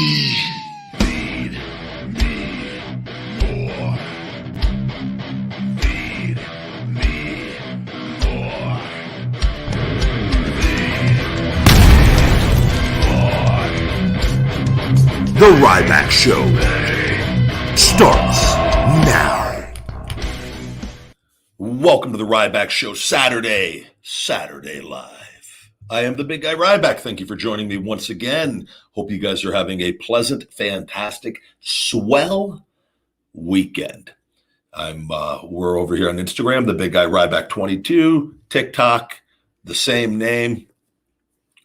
Feed me more. Feed me more. The Ryback Show starts now. Welcome to the Ryback Show, Saturday Live. I am the big guy Ryback. Thank you for joining me once again. Hope you guys are having a pleasant, fantastic, swell weekend. We're over here on Instagram, the big guy Ryback 22, TikTok, the same name,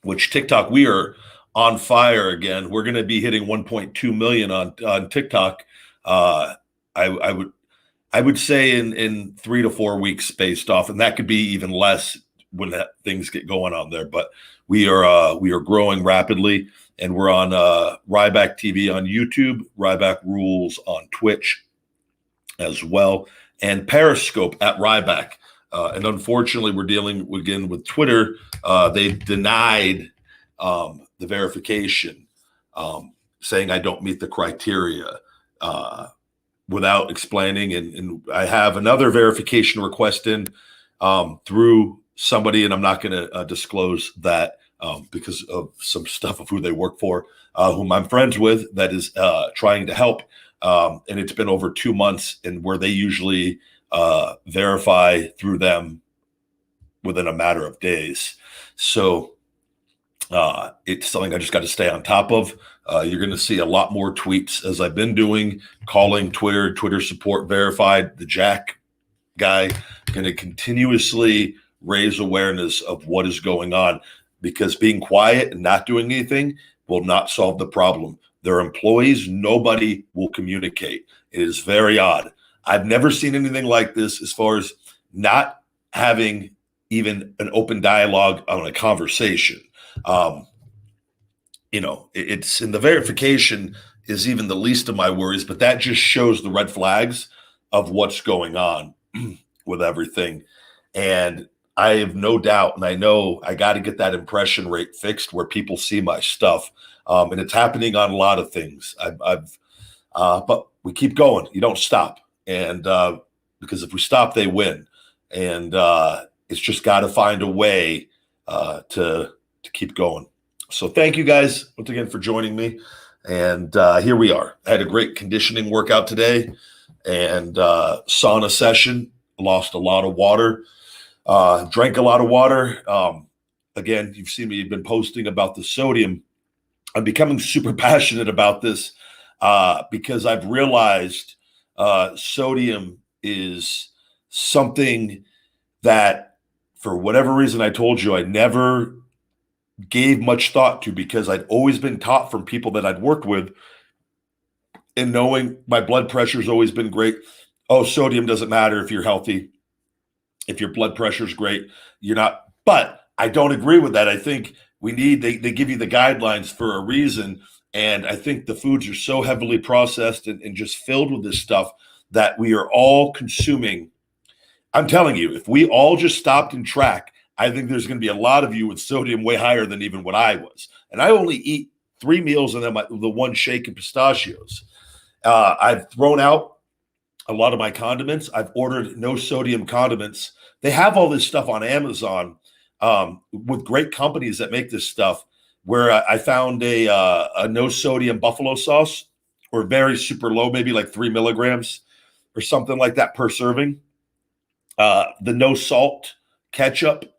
which TikTok, we are on fire again. We're going to be hitting 1.2 million on TikTok. I would say in 3 to 4 weeks spaced off, and that could be even less when things get going on there. But we are growing rapidly, and we're on Ryback TV on YouTube, Ryback Rules on Twitch as well, and Periscope at Ryback. And unfortunately, we're dealing again with Twitter. They denied the verification, saying I don't meet the criteria. Without explaining, and I have another verification request in through somebody, and I'm not going to disclose that because of some stuff of who they work for, whom I'm friends with, that is trying to help, and it's been over 2 months, and where they usually verify through them within a matter of days. So it's something I just got to stay on top of. You're going to see a lot more tweets as I've been doing, calling Twitter support verified. The Jack guy going to continuously raise awareness of what is going on, because being quiet and not doing anything will not solve the problem. Their employees, nobody will communicate. It is very odd. I've never seen anything like this as far as not having even an open dialogue on a conversation. It's in the verification is even the least of my worries, but that just shows the red flags of what's going on with everything. And I have no doubt, and I know I got to get that impression rate fixed where people see my stuff. And it's happening on a lot of things. But we keep going. You don't stop. And because if we stop, they win. And it's just got to find a way to keep going. So thank you guys once again for joining me. And here we are. I had a great conditioning workout today and sauna session. Lost a lot of water, drank a lot of water. Again, you've seen me, you've been posting about the sodium. I'm becoming super passionate about this because I've realized sodium is something that, for whatever reason, I told you I never gave much thought to, because I'd always been taught from people that I'd worked with, and knowing my blood pressure has always been great. Oh, sodium doesn't matter if you're healthy. If your blood pressure is great, you're not. But I don't agree with that. I think they give you the guidelines for a reason. And I think the foods are so heavily processed and just filled with this stuff that we are all consuming. I'm telling you, if we all just stopped and track, I think there's going to be a lot of you with sodium way higher than even what I was. And I only eat 3 meals and then the one shake and pistachios. I've thrown out a lot of my condiments. I've ordered no sodium condiments. They have all this stuff on Amazon with great companies that make this stuff, where I found a no sodium buffalo sauce, or very super low, maybe like 3 milligrams or something like that per serving. The no salt ketchup.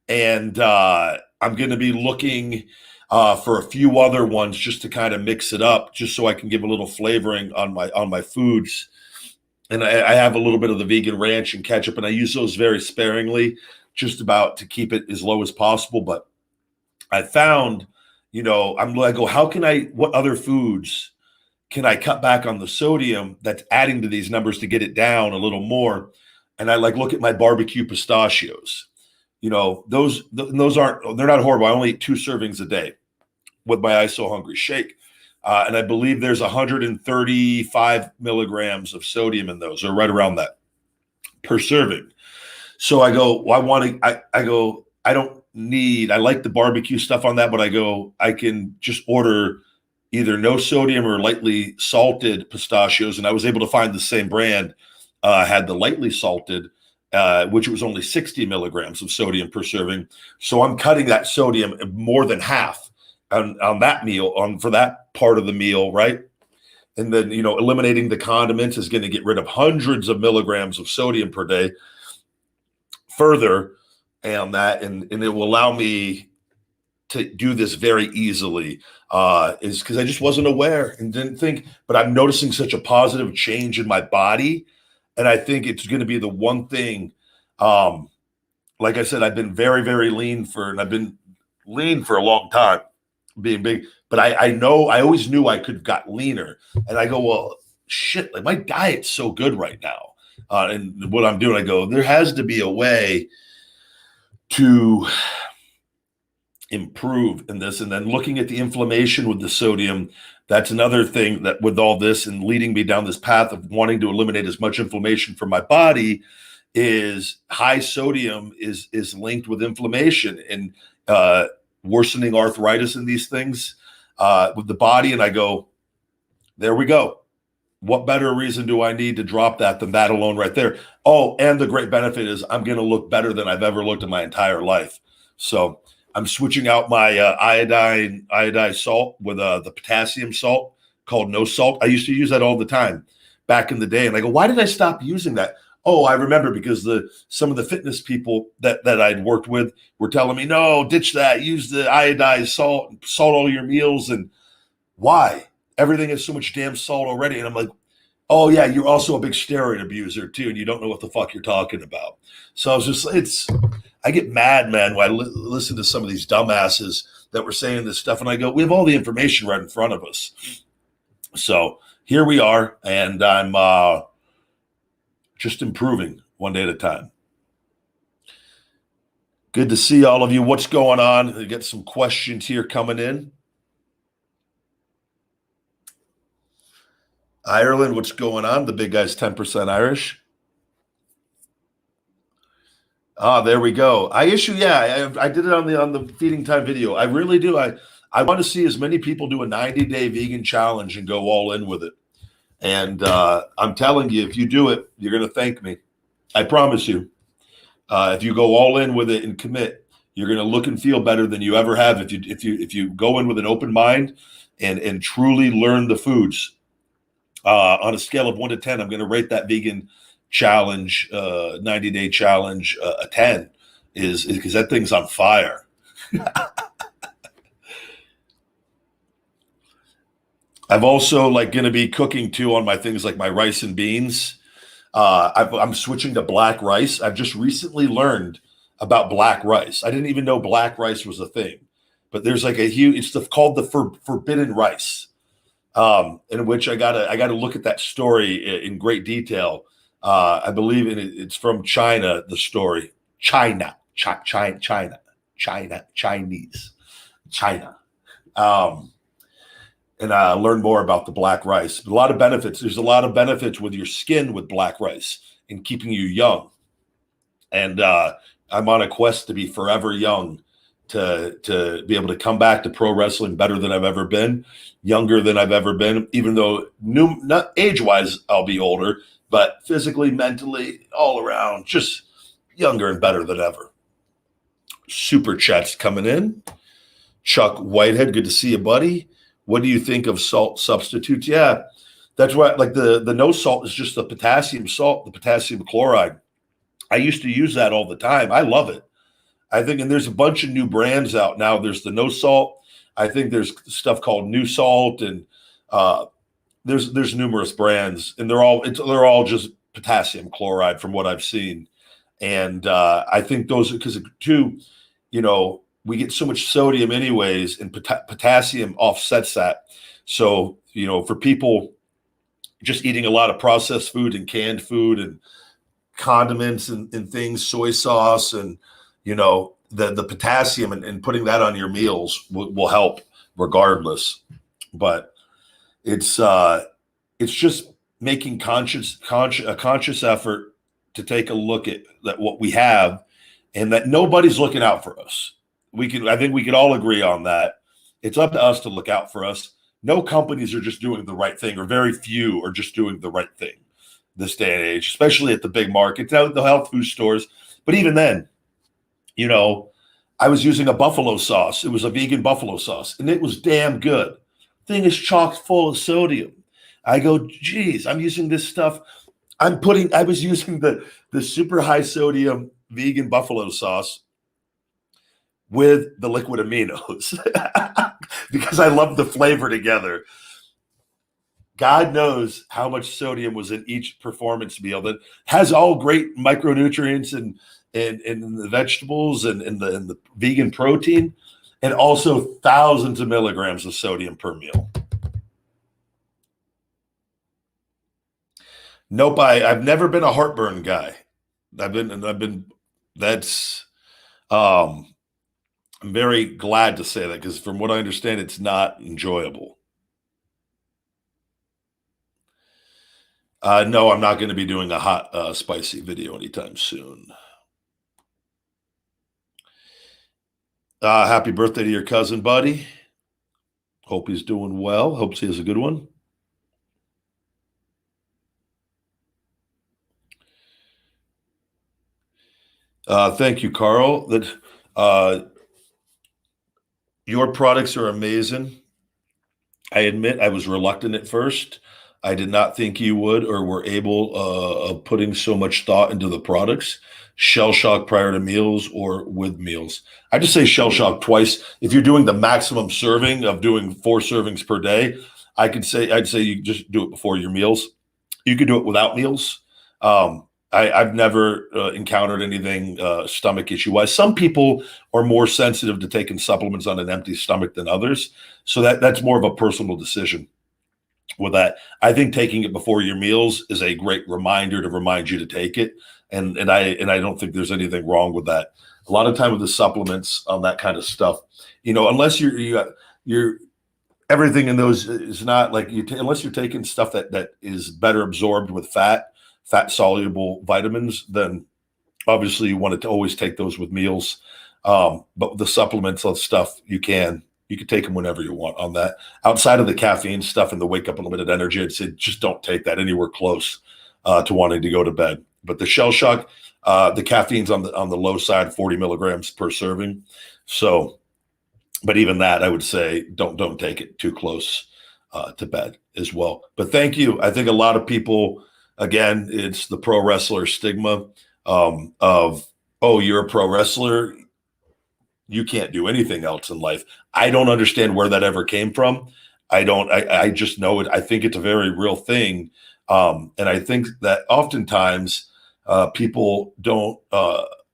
And I'm going to be looking for a few other ones just to kind of mix it up, just so I can give a little flavoring on my foods. And I have a little bit of the vegan ranch and ketchup, and I use those very sparingly, just about to keep it as low as possible. But I found, I go, what other foods can I cut back on the sodium that's adding to these numbers to get it down a little more? And I look at my barbecue pistachios. Those aren't, they're not horrible. I only eat 2 servings a day with my I So Hungry shake. And I believe there's 135 milligrams of sodium in those, or right around that per serving. So I go, well, I don't need, I like the barbecue stuff on that, but I go, I can just order either no sodium or lightly salted pistachios, and I was able to find the same brand had the lightly salted, which was only 60 milligrams of sodium per serving. So I'm cutting that sodium more than half on that meal, for that part of the meal, right? And then, eliminating the condiments is going to get rid of hundreds of milligrams of sodium per day further on that. And it will allow me to do this very easily, is because I just wasn't aware and didn't think, but I'm noticing such a positive change in my body. And I think it's going to be the one thing, like I said, I've been very, very lean and I've been lean for a long time, being big, but I know, I always knew I could have got leaner. And I go, well, shit, like my diet's so good right now. And what I'm doing, I go, there has to be a way to improve in this. And then looking at the inflammation with the sodium, that's another thing that with all this and leading me down this path of wanting to eliminate as much inflammation from my body, is high sodium is linked with inflammation and worsening arthritis and these things with the body. And I go, there we go. What better reason do I need to drop that than that alone right there? Oh, and the great benefit is I'm going to look better than I've ever looked in my entire life. So I'm switching out my iodized salt with the potassium salt called no salt. I used to use that all the time back in the day. And I go, why did I stop using that? Oh, I remember, because some of the fitness people that I'd worked with were telling me, no, ditch that. Use the iodized salt all your meals. And why? Everything has so much damn salt already. And I'm like, oh yeah, you're also a big steroid abuser too, and you don't know what the fuck you're talking about. So I was just, I get mad, man, when I listen to some of these dumbasses that were saying this stuff, and I go, we have all the information right in front of us. So here we are, and I'm just improving one day at a time. Good to see all of you. What's going on? I get some questions here coming in. Ireland, what's going on? The big guy's 10% Irish. There we go. I did it on the feeding time video. I really do. I want to see as many people do a 90-day vegan challenge and go all in with it. And I'm telling you, if you do it, you're going to thank me. I promise you. If you go all in with it and commit, you're going to look and feel better than you ever have. If you go in with an open mind and truly learn the foods. On a scale of 1 to 10, I'm going to rate that vegan challenge, 90-day challenge, a 10, is because that thing's on fire. I've also going to be cooking too on my things like my rice and beans. I'm switching to black rice. I've just recently learned about black rice. I didn't even know black rice was a thing, but there's called the forbidden rice. In which I gotta look at that story in great detail. I believe it's from China. The story, China, Chinese, China, and I learned more about the black rice. A lot of benefits. There's a lot of benefits with your skin with black rice and keeping you young. And I'm on a quest to be forever young. To be able to come back to pro wrestling better than I've ever been, younger than I've ever been, even though not age-wise I'll be older, but physically, mentally, all around, just younger and better than ever. Super chats coming in. Chuck Whitehead, good to see you, buddy. What do you think of salt substitutes? Yeah, that's why the no salt is just the potassium salt, the potassium chloride. I used to use that all the time. I love it. I think, and there's a bunch of new brands out now. There's the no salt. I think there's stuff called New Salt, and there's numerous brands, and they're all just potassium chloride from what I've seen. And I think those, because too, we get so much sodium anyways, and potassium offsets that. So for people just eating a lot of processed food and canned food and condiments and things, soy sauce and the potassium and putting that on your meals will help regardless. But it's just making a conscious effort to take a look at what we have, and that nobody's looking out for us. I think we could all agree on that. It's up to us to look out for us, no companies are just doing the right thing, or very few are just doing the right thing this day and age, especially at the big markets, now the health food stores. But even then, you know, I was using a buffalo sauce. It was a vegan buffalo sauce, and it was damn good. Thing is chock full of sodium. I go, geez, I'm using this stuff. I was using the super high sodium vegan buffalo sauce with the liquid aminos because I love the flavor together. God knows how much sodium was in each performance meal that has all great micronutrients and the vegetables and the vegan protein, and also thousands of milligrams of sodium per meal. Nope, I've never been a heartburn guy. That's I'm very glad to say that, because from what I understand, it's not enjoyable. No, I'm not going to be doing a hot, spicy video anytime soon. Happy birthday to your cousin, buddy. Hope he's doing well. Hope he has a good one. Thank you, Carl. Your products are amazing. I admit I was reluctant at first. I did not think you would or were able of putting so much thought into the products. Shell shock prior to meals or with meals. I just say shell shock twice. If you're doing the maximum serving of doing 4 servings per day, I'd say you just do it before your meals. You could do it without meals. I've never encountered anything stomach issue wise. Some people are more sensitive to taking supplements on an empty stomach than others, so that's more of a personal decision. With that, I think taking it before your meals is a great reminder to remind you to take it, and I don't think there's anything wrong with that. A lot of time with the supplements on that kind of stuff, unless you're everything in those is not like unless you're taking stuff that is better absorbed with fat soluble vitamins, then obviously you want to always take those with meals. But with the supplements and stuff, you can take them whenever you want on that. Outside of the caffeine stuff and the wake up unlimited energy, I'd say just don't take that anywhere close to wanting to go to bed. But the shell shock, the caffeine's on the low side, 40 milligrams per serving. So, but even that, I would say don't take it too close to bed as well. But thank you. I think a lot of people, again, it's the pro wrestler stigma of, oh, you're a pro wrestler, you can't do anything else in life. I don't understand where that ever came from. I just know it. I think it's a very real thing. And I think that oftentimes people don't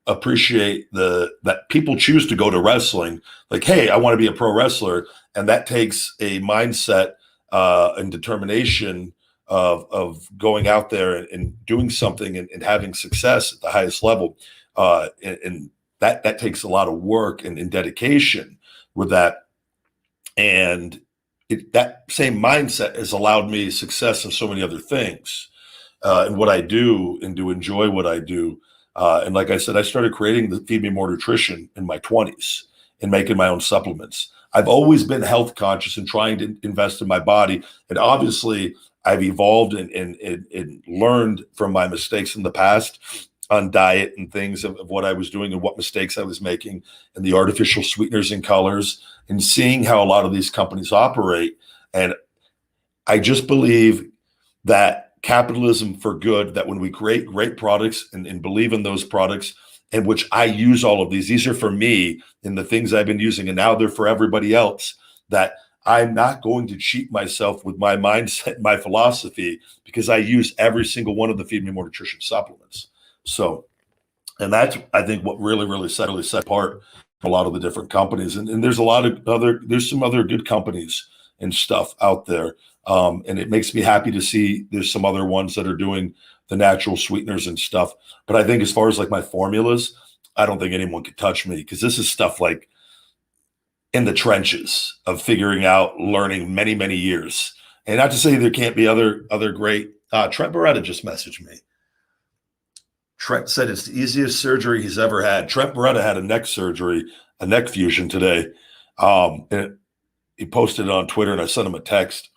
appreciate that people choose to go to wrestling. Like, hey, I want to be a pro wrestler. And that takes a mindset and determination of going out there and doing something and having success at the highest level. And that takes a lot of work and dedication with that. And that same mindset has allowed me success in so many other things and what I do, and to enjoy what I do. And like I said, I started creating the Feed Me More Nutrition in my 20s and making my own supplements. I've always been health conscious and trying to invest in my body. And obviously I've evolved and learned from my mistakes in the past on diet and things of what I was doing and what mistakes I was making, and the artificial sweeteners and colors, and seeing how a lot of these companies operate. And I just believe that capitalism for good, that when we create great products and believe in those products, in which I use all of these are for me and the things I've been using, and now they're for everybody else, that I'm not going to cheat myself with my mindset, my philosophy, because I use every single one of the Feed Me More Nutrition supplements. So, and that's, I think, what really set apart a lot of the different companies. And there's there's some other good companies and stuff out there. And it makes me happy to see there's some other ones that are doing the natural sweeteners and stuff. But I think as far as like my formulas, I don't think anyone could touch me, because this is stuff like in the trenches of figuring out, learning many years. And not to say there can't be other great, Trent Beretta just messaged me. Trent said it's the easiest surgery he's ever had. Trent Beretta had a neck surgery, a neck fusion today. And he posted it on Twitter, and I sent him a text,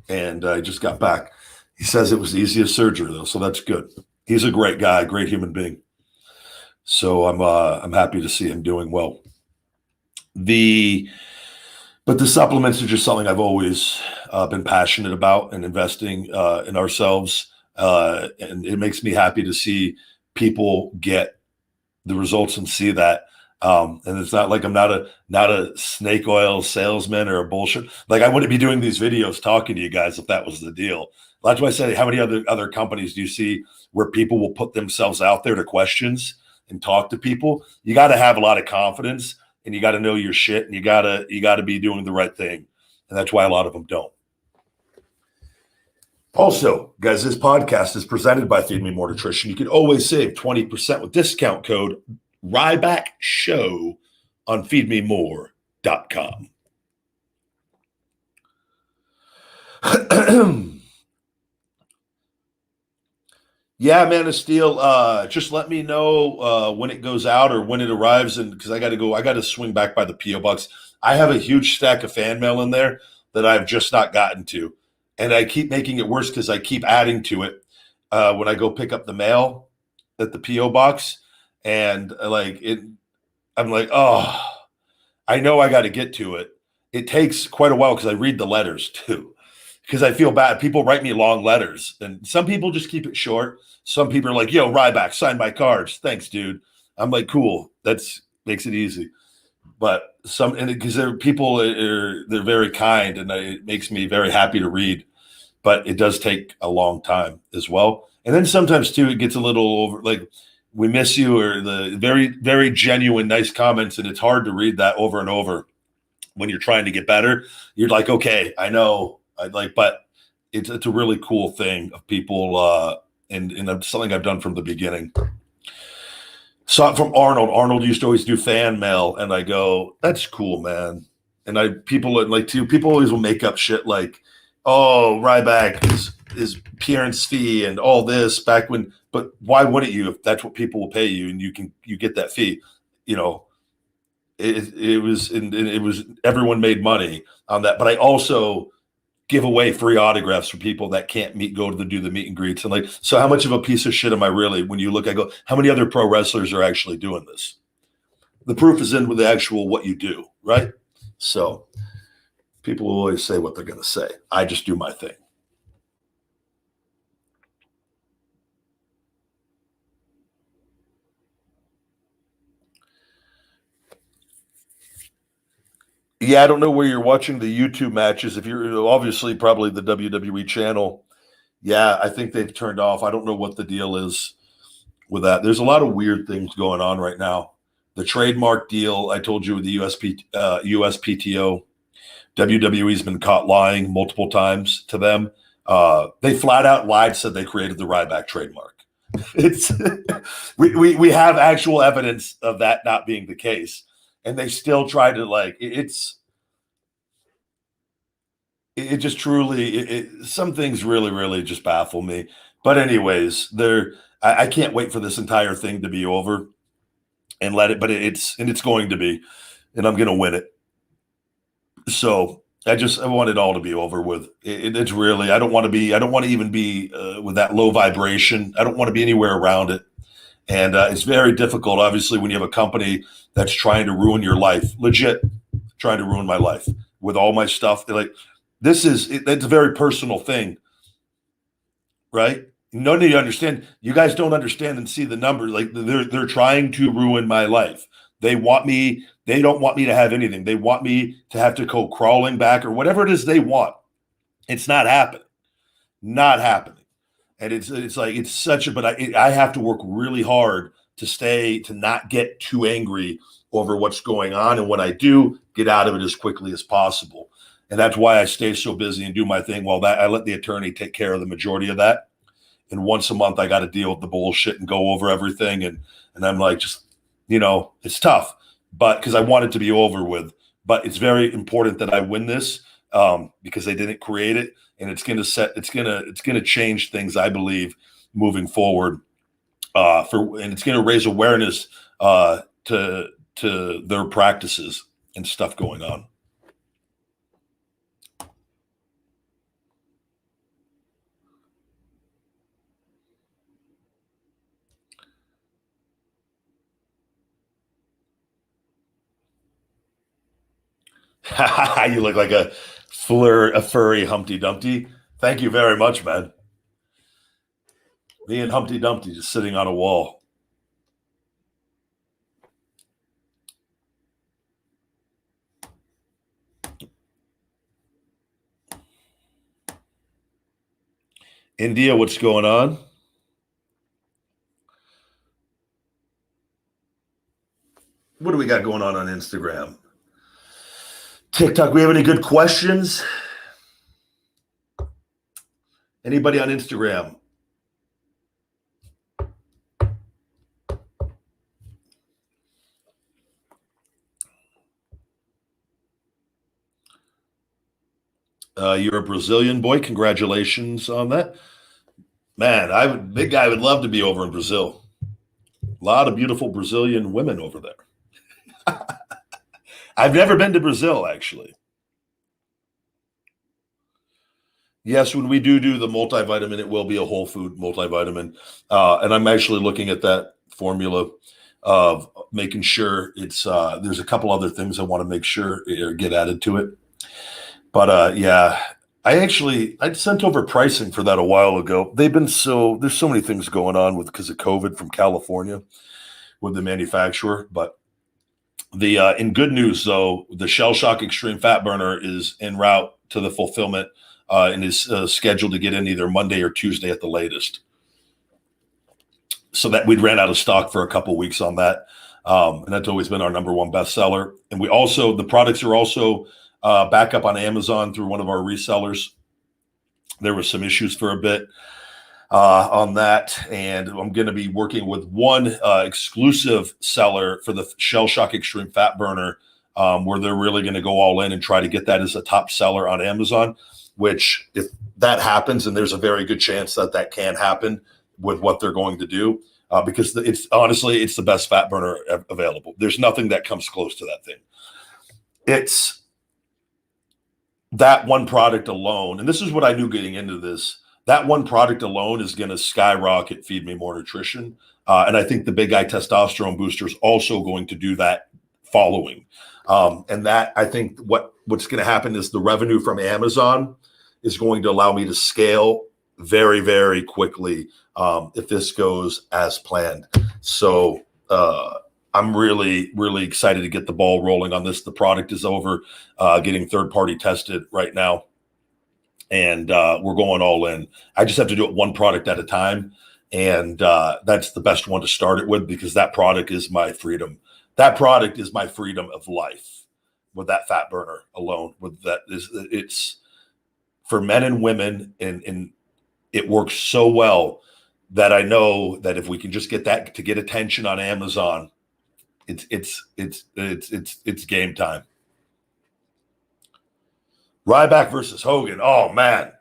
and I just got back. He says it was the easiest surgery though, so that's good. He's a great guy, great human being. So I'm happy to see him doing well. But the supplements are just something I've always been passionate about, and investing in ourselves. And it makes me happy to see people get the results and see that. And it's not like I'm not a snake oil salesman or a bullshit. Like, I wouldn't be doing these videos talking to you guys if that was the deal. That's why I say, how many other companies do you see where people will put themselves out there to questions and talk to people? You got to have a lot of confidence, and you got to know your shit, and you got to be doing the right thing. And that's why a lot of them don't. Also, guys, this podcast is presented by Feed Me More Nutrition. You can always save 20% with discount code Ryback Show on feedmemore.com. Yeah, Man of Steel. Just let me know when it goes out or when it arrives, and because I got to swing back by the P.O. Box. I have a huge stack of fan mail in there that I've just not gotten to, and I keep making it worse because I keep adding to it when I go pick up the mail at the P.O. Box, and I'm like, oh, I know I got to get to it. It takes quite a while because I read the letters too, because I feel bad. People write me long letters, and some people just keep it short. Some people are like, yo, Ryback, sign my cards. Thanks, dude. I'm like, cool. That's makes it easy. But because they're very kind, and it makes me very happy to read. But it does take a long time as well. And then sometimes too, it gets a little over, like, we miss you, or the very, very genuine, nice comments. And it's hard to read that over and over when you're trying to get better. You're like, okay, I know, but it's a really cool thing of people, and it's something I've done from the beginning. Saw it from Arnold. Arnold used to always do fan mail, and I go, that's cool, man. And people always will make up shit like, oh, Ryback is appearance fee and all this back when, but why wouldn't you if that's what people will pay you and you get that fee? You know, it was everyone made money on that, but I also give away free autographs for people that can't do the meet and greets. And like, so how much of a piece of shit am I really, when you look, I go, how many other pro wrestlers are actually doing this? The proof is in with the actual, what you do. Right. So people will always say what they're going to say. I just do my thing. Yeah, I don't know where you're watching the YouTube matches. If you're obviously probably the WWE channel. Yeah, I think they've turned off. I don't know what the deal is with that. There's a lot of weird things going on right now. The trademark deal, I told you, with the USPTO, WWE's been caught lying multiple times to them. They flat out lied, said they created the Ryback trademark. It's we have actual evidence of that not being the case, and they still try to it just truly some things really, really just baffle me. But anyways, I can't wait for this entire thing to be over and but it's going to be, and I'm going to win it. So I want it all to be over with. It's really, I don't want to even be with that low vibration. I don't want to be anywhere around it. And it's very difficult, obviously, when you have a company that's trying to ruin your life, legit trying to ruin my life with all my stuff. That's a very personal thing, right? None of you understand. You guys don't understand and see the numbers. Like, they're trying to ruin my life. They don't want me to have anything. They want me to have to go crawling back or whatever it is they want. It's not happening. Not happening. And but I have to work really hard to not get too angry over what's going on. And when I do, get out of it as quickly as possible. And that's why I stay so busy and do my thing. While I let the attorney take care of the majority of that. And once a month, I got to deal with the bullshit and go over everything. And I'm like, it's tough, but because I want it to be over with. But it's very important that I win this because they didn't create it, and it's going to change things, I believe, moving forward. And it's going to raise awareness to their practices and stuff going on. You look like a furry Humpty Dumpty. Thank you very much, man. Me and Humpty Dumpty just sitting on a wall. India, what's going on? What do we got going on Instagram? TikTok, we have any good questions? Anybody on Instagram? You're a Brazilian boy. Congratulations on that. Man, big guy would love to be over in Brazil. A lot of beautiful Brazilian women over there. I've never been to Brazil, actually. Yes, when we do the multivitamin, it will be a whole food multivitamin. And I'm actually looking at that formula of making sure it's there's a couple other things I want to make sure get added to it. But yeah, I'd sent over pricing for that a while ago. There's so many things going on because of COVID from California with the manufacturer. But in good news though, the Shell Shock Extreme Fat Burner is en route to the fulfillment and is scheduled to get in either Monday or Tuesday at the latest. So that we'd ran out of stock for a couple weeks on that. And that's always been our number one bestseller. And the products are also back up on Amazon through one of our resellers. There were some issues for a bit on that. And I'm going to be working with one exclusive seller for the Shell Shock Extreme Fat Burner, where they're really going to go all in and try to get that as a top seller on Amazon, which if that happens, and there's a very good chance that can happen with what they're going to do, because it's the best fat burner available. There's nothing that comes close to that thing. It's that one product alone, and this is what I knew getting into this, that one product alone is going to skyrocket Feed Me More Nutrition. And I think the Big Guy Testosterone Booster is also going to do that following. And that I think what's going to happen is the revenue from Amazon is going to allow me to scale very, very quickly if this goes as planned. So I'm really, really excited to get the ball rolling on this. The product is over getting third-party tested right now. And we're going all in. I just have to do it one product at a time. And that's the best one to start it with, because that product is my freedom. That product is my freedom of life with that fat burner alone. It's for men and women, and it works so well that I know that if we can just get that to get attention on Amazon, it's game time. Ryback versus Hogan. Oh man,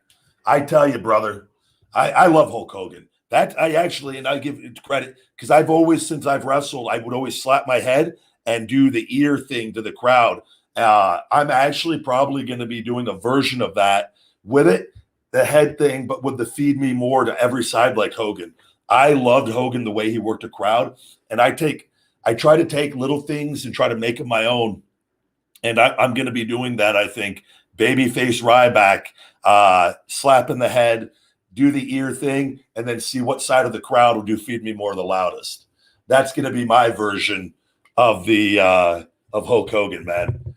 I tell you, brother, I love Hulk Hogan. And I give it credit because since I've wrestled, I would always slap my head and do the ear thing to the crowd. I'm actually probably going to be doing a version of that with it, the head thing, but with the Feed Me More to every side like Hogan. I loved Hogan the way he worked a crowd, and I try to take little things and try to make them my own. And I'm going to be doing that, I think. Babyface Ryback, slap in the head, do the ear thing, and then see what side of the crowd will do Feed Me More the loudest. That's going to be my version of of Hulk Hogan, man.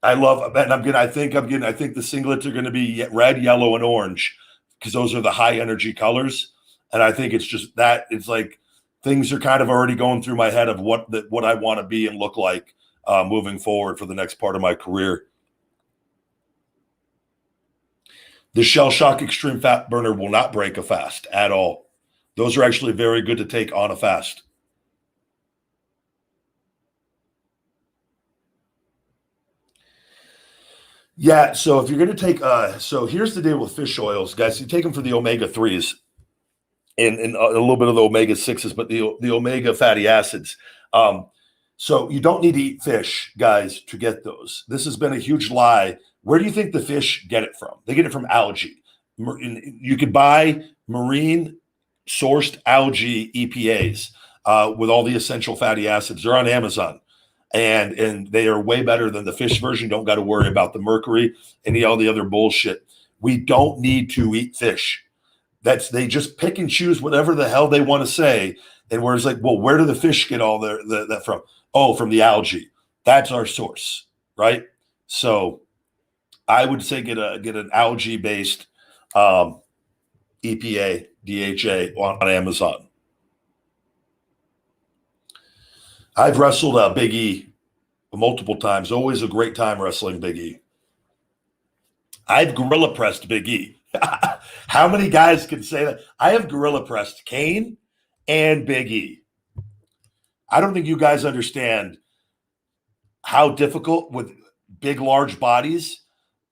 I think the singlets are going to be red, yellow, and orange because those are the high energy colors. And I think it's just that it's like things are kind of already going through my head of what I want to be and look like moving forward for the next part of my career. The Shell Shock Extreme Fat Burner will not break a fast at all. Those are actually very good to take on a fast. Yeah, so if you're going to take, so here's the deal with fish oils, guys. You take them for the omega-3s and a little bit of the omega-6s, but the omega fatty acids. So you don't need to eat fish, guys, to get those. This has been a huge lie. Where do you think the fish get it from? They get it from algae. You could buy marine sourced algae EPAs with all the essential fatty acids. They're on Amazon. and they are way better than the fish version. Don't got to worry about the mercury and all the other bullshit. We don't need to eat fish. They just pick and choose whatever the hell they want to say. And we're just like, well, where do the fish get all that from? Oh, from the algae. That's our source, right? So I would say get an algae based EPA, DHA on Amazon. I've wrestled Big E multiple times. Always a great time wrestling Big E. I've gorilla pressed Big E. How many guys can say that? I have gorilla pressed Kane and Big E. I don't think you guys understand how difficult with big, large bodies.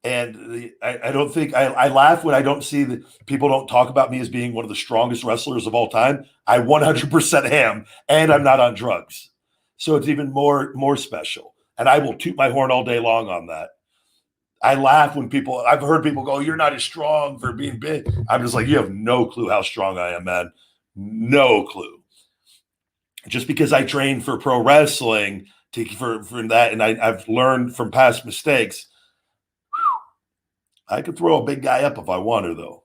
And I don't think I laugh when I don't see that people don't talk about me as being one of the strongest wrestlers of all time. I 100% am, and I'm not on drugs. So it's even more special. And I will toot my horn all day long on that. I laugh when I've heard people go, you're not as strong for being big. I'm just like, you have no clue how strong I am, man. No clue. Just because I train for pro wrestling for that, and I've learned from past mistakes, I could throw a big guy up if I want to, though.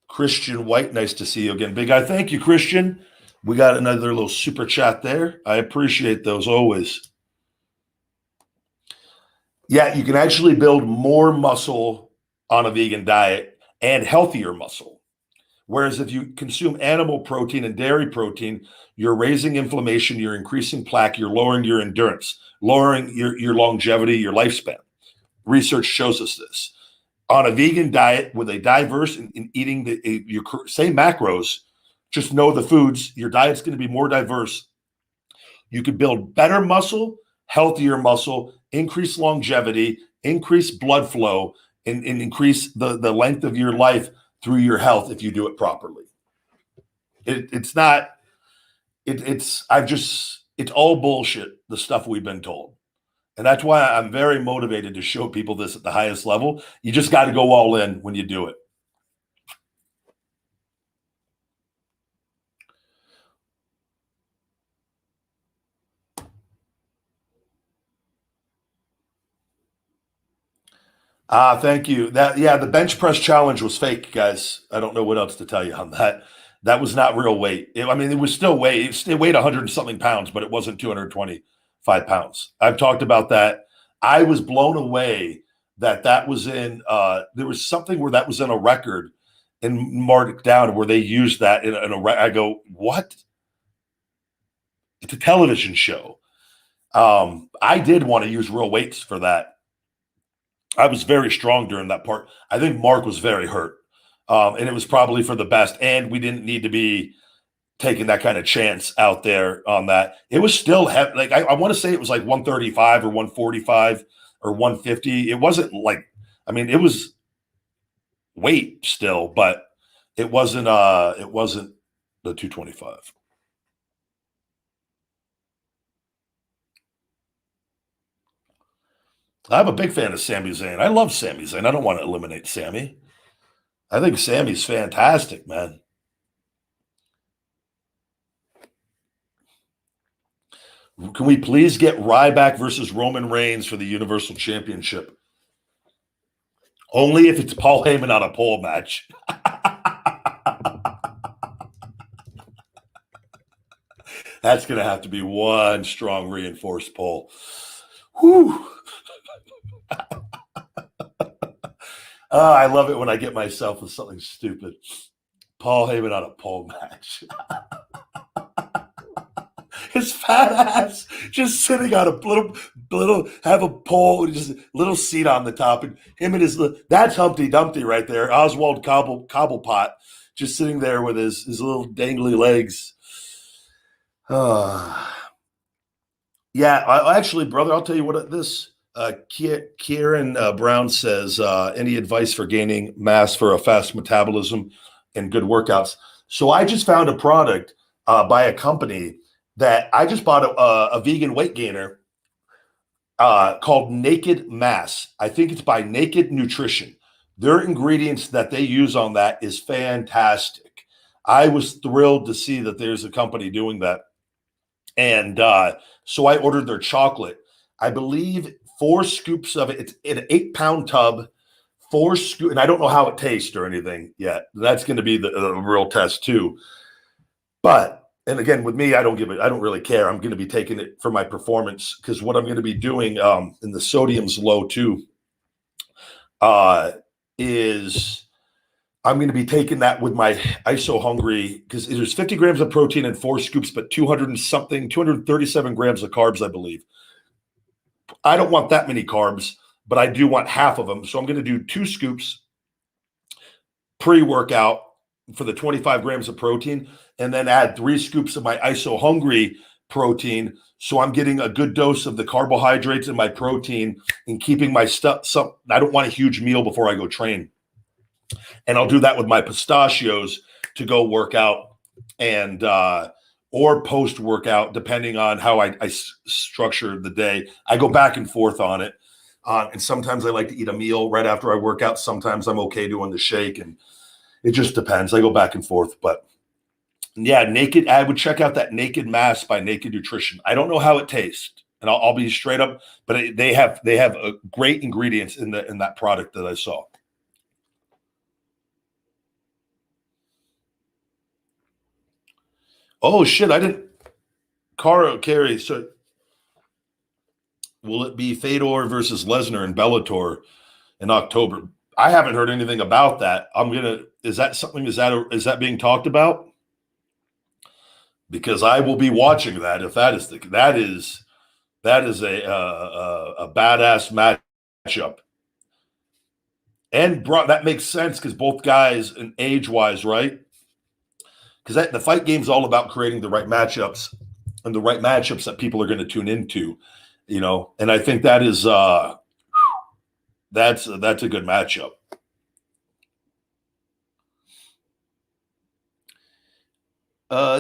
Christian White, nice to see you again. Big guy, thank you, Christian. We got another little super chat there. I appreciate those always. Yeah, you can actually build more muscle on a vegan diet and healthier muscle. Whereas if you consume animal protein and dairy protein, you're raising inflammation, you're increasing plaque, you're lowering your endurance, lowering your longevity, your lifespan. Research shows us this. On a vegan diet with a diverse in eating your same macros, just know the foods, your diet's going to be more diverse. You could build better muscle, healthier muscle, increase longevity, increase blood flow, and increase the length of your life through your health if you do it properly. It's all bullshit, the stuff we've been told. And that's why I'm very motivated to show people this at the highest level. You just got to go all in when you do it. Thank you. The bench press challenge was fake, guys. I don't know what else to tell you on that. That was not real weight. It was still weight. It weighed 100 and something pounds, but it wasn't 225 pounds. I've talked about that. I was blown away that was in. There was something where that was in a record and marked down where they used that in a. I go, what? It's a television show. I did want to use real weights for that. I was very strong during that part. I think Mark was very hurt. And it was probably for the best. And we didn't need to be taking that kind of chance out there on that. It was still heavy. Like I want to say it was like 135 or 145 or 150. It wasn't like, it was weight still, but it wasn't the 225. I'm a big fan of Sami Zayn. I love Sami Zayn. I don't want to eliminate Sami. I think Sami's fantastic, man. Can we please get Ryback versus Roman Reigns for the Universal Championship? Only if it's Paul Heyman on a pole match. That's going to have to be one strong reinforced pole. Whew. I love it when I get myself with something stupid. Paul Heyman on a pole match. His fat ass just sitting on a little have a pole, just a little seat on the top, and him and that's Humpty Dumpty right there. Oswald Cobblepot just sitting there with his little dangly legs. Actually, brother, I'll tell you what this. Kieran Brown says, any advice for gaining mass for a fast metabolism and good workouts? So I just found a product by a company that I just bought a vegan weight gainer called Naked Mass. I think it's by Naked Nutrition. Their ingredients that they use on that is fantastic. I was thrilled to see that there's a company doing that. And so I ordered their chocolate. I believe 4 scoops of it. It's in an 8-pound tub. 4 scoops, and I don't know how it tastes or anything yet. That's going to be the real test too. But and again, with me, I don't really care. I'm going to be taking it for my performance because what I'm going to be doing, and the sodium's low too, is I'm going to be taking that with my ISO Hungry because there's 50 grams of protein and 4 scoops, but 237 grams of carbs, I believe. I don't want that many carbs, but I do want half of them. So I'm going to do 2 scoops pre-workout for the 25 grams of protein and then add 3 scoops of my ISO Hungry protein. So I'm getting a good dose of the carbohydrates and my protein and keeping my stuff. I don't want a huge meal before I go train. And I'll do that with my pistachios to go work out and, or post-workout, depending on how I structure the day. I go back and forth on it. And sometimes I like to eat a meal right after I work out. Sometimes I'm okay doing the shake, and it just depends. I go back and forth. But yeah, I would check out that Naked Mass by Naked Nutrition. I don't know how it tastes, and I'll be straight up, but they have great ingredients in that product that I saw. Oh shit! I didn't. Carrie. So, will it be Fedor versus Lesnar in Bellator in October? I haven't heard anything about that. Is that something? Is that being talked about? Because I will be watching that. If that is a badass matchup, and that makes sense because both guys and age wise, right? Because the fight game is all about creating the right matchups and the right matchups that people are going to tune into, And I think that is that's a good matchup.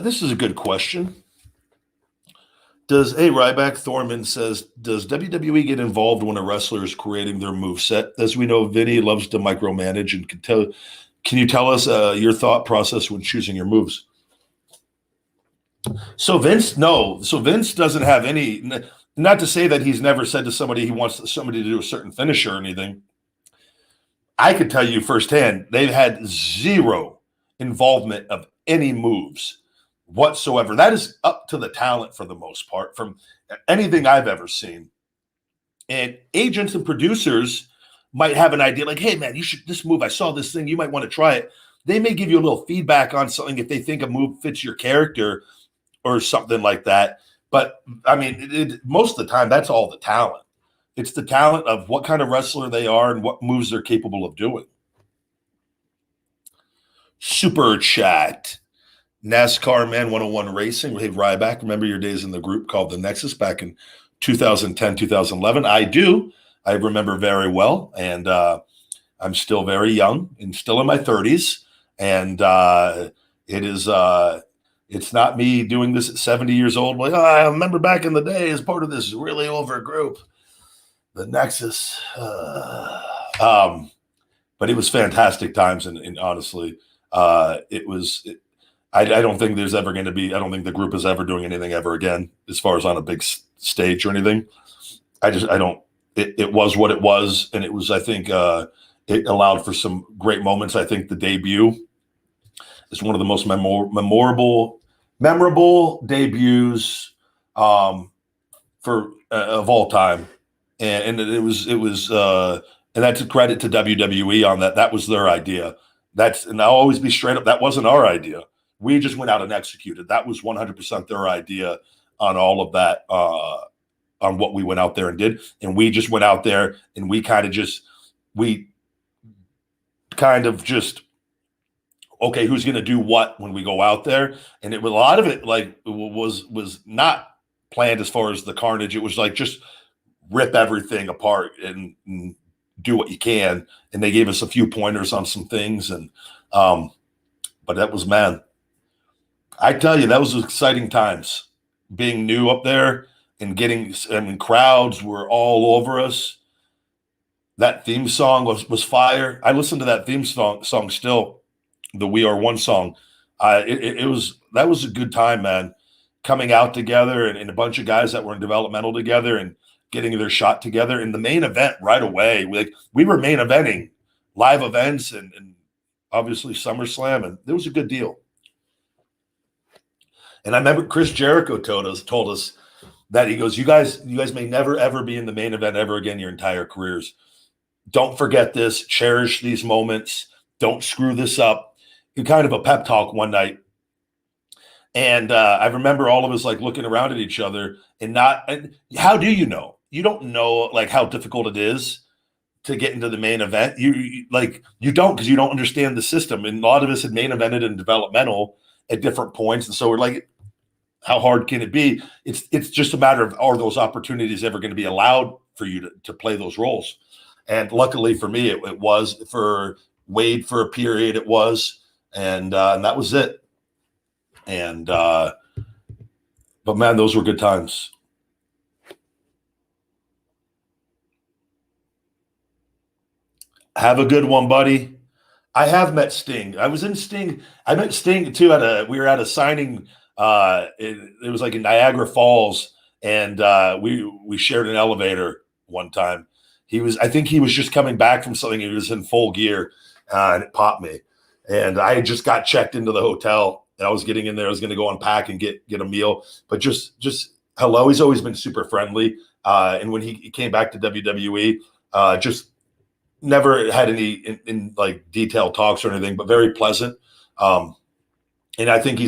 This is a good question. Ryback Thorman says, does WWE get involved when a wrestler is creating their moveset? As we know, Vinny loves to micromanage and can you tell us your thought process when choosing your moves? So Vince doesn't have any, not to say that he's never said to somebody he wants somebody to do a certain finisher or anything. I could tell you firsthand, they've had zero involvement of any moves whatsoever. That is up to the talent for the most part from anything I've ever seen. And agents and producers might have an idea like, hey man, this move, I saw this thing, you might want to try it. They may give you a little feedback on something if they think a move fits your character or something like that. But I mean, most of the time, that's all the talent. It's the talent of what kind of wrestler they are and what moves they're capable of doing. Super chat. NASCAR Man 101 Racing. Hey, Ryback, remember your days in the group called the Nexus back in 2010, 2011? I do. I remember very well. And I'm still very young and still in my 30s. And it's not me doing this at 70 years old. Like, I remember back in the day as part of this really over group, the Nexus. But it was fantastic times. And honestly, it was. I don't think there's ever going to be. I don't think the group is ever doing anything ever again as far as on a big stage or anything. I don't. It was what it was, and it was. I think it allowed for some great moments. I think the debut is one of the most memorable debuts for of all time, and it was and that's a credit to WWE on that. That was their idea. And I'll always be straight up. That wasn't our idea. We just went out and executed. That was 100% their idea on all of that, on what we went out there and did. And we just went out there and we kind of just, okay, who's going to do what when we go out there? And a lot of it like was not planned as far as the carnage. It was like, just rip everything apart and do what you can. And they gave us a few pointers on some things. And, but that was, man, I tell you, that was exciting times being new up there and crowds were all over us. That theme song was fire. I listened to that theme song still, the We Are One song. That was a good time, man. coming out together and a bunch of guys that were in developmental together and getting their shot together. In the main event right away, we were main eventing live events and obviously SummerSlam, and it was a good deal. And I remember Chris Jericho told us that he goes, you guys may never, ever be in the main event ever again your entire careers. Don't forget this. Cherish these moments. Don't screw this up. Kind of a pep talk one night. And I remember all of us like looking around at each other and how do you know? You don't know like how difficult it is to get into the main event. You don't, because you don't understand the system. And a lot of us had main evented in developmental at different points. And so we're like, how hard can it be? It's just a matter of, are those opportunities ever going to be allowed for you to play those roles? And luckily for me, it was. For Wade for a period, it was. And that was it. And but man, those were good times. Have a good one, buddy. I have met Sting. I was in Sting. I met Sting too we were at a signing. It was like in Niagara Falls, and we shared an elevator one time. I think he was just coming back from something. He was in full gear, and it popped me. And I had just got checked into the hotel, and I was getting in there. I was going to go unpack and get a meal, but just hello. He's always been super friendly. And when he came back to WWE, just never had any in like detailed talks or anything, but very pleasant. And I think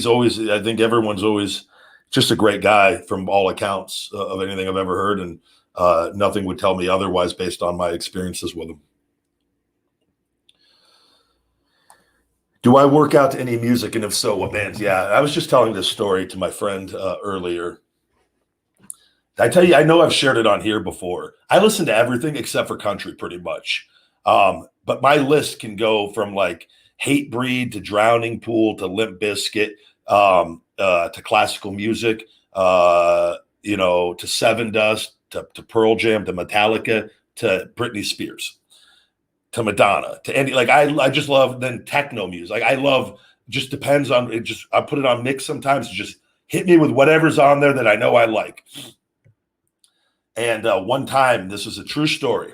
everyone's always just a great guy from all accounts of anything I've ever heard. And nothing would tell me otherwise based on my experiences with him. Do I work out to any music? And if so, what bands? Yeah, I was just telling this story to my friend earlier. I tell you, I know I've shared it on here before. I listen to everything except for country pretty much. But my list can go from like Hatebreed to Drowning Pool to Limp Bizkit to classical music, to Seven Dust to Pearl Jam to Metallica to Britney Spears to Madonna to any, like I just love then techno music. Like I love, just depends on it. Just I put it on mix sometimes. Just hit me with whatever's on there that I know I like. And one time, this is a true story,